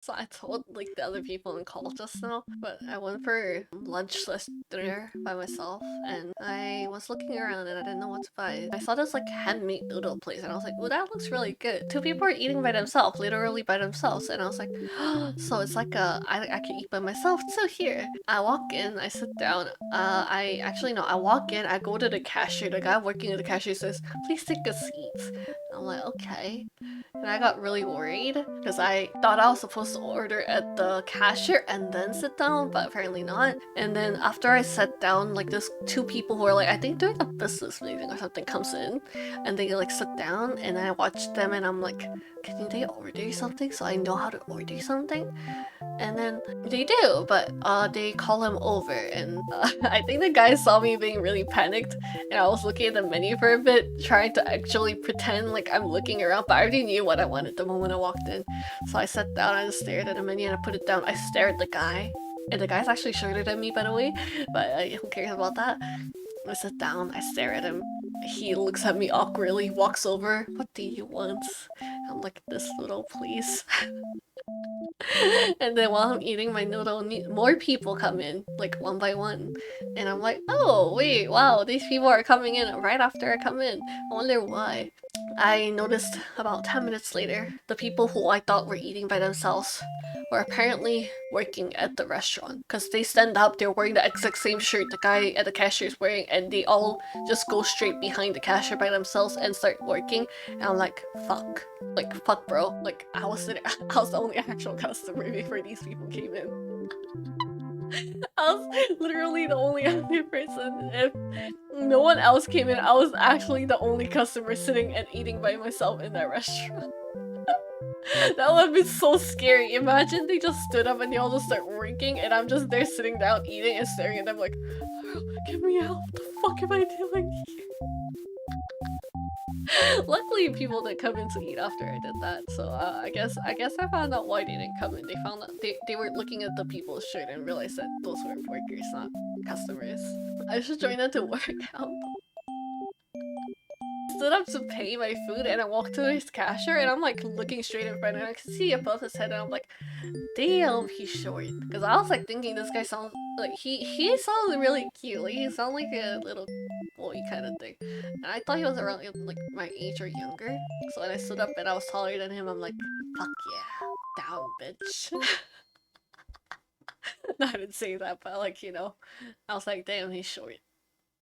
So I told like the other people in call just now, but I went for lunch/dinner by myself, and I was looking around and I didn't know what to buy. I saw this like handmade noodle place, and I was like, "Oh, that looks really good." Two people are eating by themselves, literally by themselves, and I was like, "So it's like I can eat by myself too here." I walk in, I sit down. I actually no, I walk in, I go to the cashier. The guy working at the cashier says, "Please take a seat." I'm like, "Okay." And I got really worried because I thought I was supposed to order at the cashier and then sit down, but apparently not. And then after I sat down, like there's two people who are like, I think doing a business meeting or something comes in, and they like sit down, and I watch them, and I'm like, can they order something so I know how to order something? And then they do, but they call him over, and I think the guy saw me being really panicked, and I was looking at the menu for a bit, trying to actually pretend like I'm looking around, but I already knew what I wanted the moment I walked in. So I sat down, I just stared at the menu, and I put it down. I stared at the guy, and the guy's actually shorter than me, by the way, but who cares about that? I sit down, I stare at him. He looks at me awkwardly, walks over. What do you want? I'm like, this noodle, please. And then while I'm eating my noodle, more people come in, like one by one. And I'm like, oh, wait, wow, these people are coming in right after I come in. I wonder why. I noticed about 10 minutes later, the people who I thought were eating by themselves were apparently working at the restaurant. Because they stand up, they're wearing the exact same shirt the guy at the cashier is wearing, and they all just go straight behind the cashier by themselves and start working. And I'm like, fuck. Like, fuck, bro. Like, I was the only actual customer before these people came in. I was literally the only other person. If no one else came in, I was actually the only customer sitting and eating by myself in that restaurant. That would be so scary. Imagine they just stood up and they all just start working, and I'm just there sitting down eating and staring at them like, get me out. What the fuck am I doing here? Luckily, people didn't come in to eat after I did that, so I guess I found out why they didn't come in. They found out they were looking at the people's shirt and realized that those were workers, not customers. I should join them to work out. Stood up to pay my food, and I walked to his cashier, and I'm like looking straight in front, and I can see above his head, and I'm like, damn, he's short. Because I was like thinking this guy sounds like he sounds really cute. Like he sounds like a little boy kind of thing. And I thought he was around like my age or younger. So when I stood up and I was taller than him, I'm like, fuck yeah, down, bitch. No, I didn't say that, but like, I was like, damn, he's short.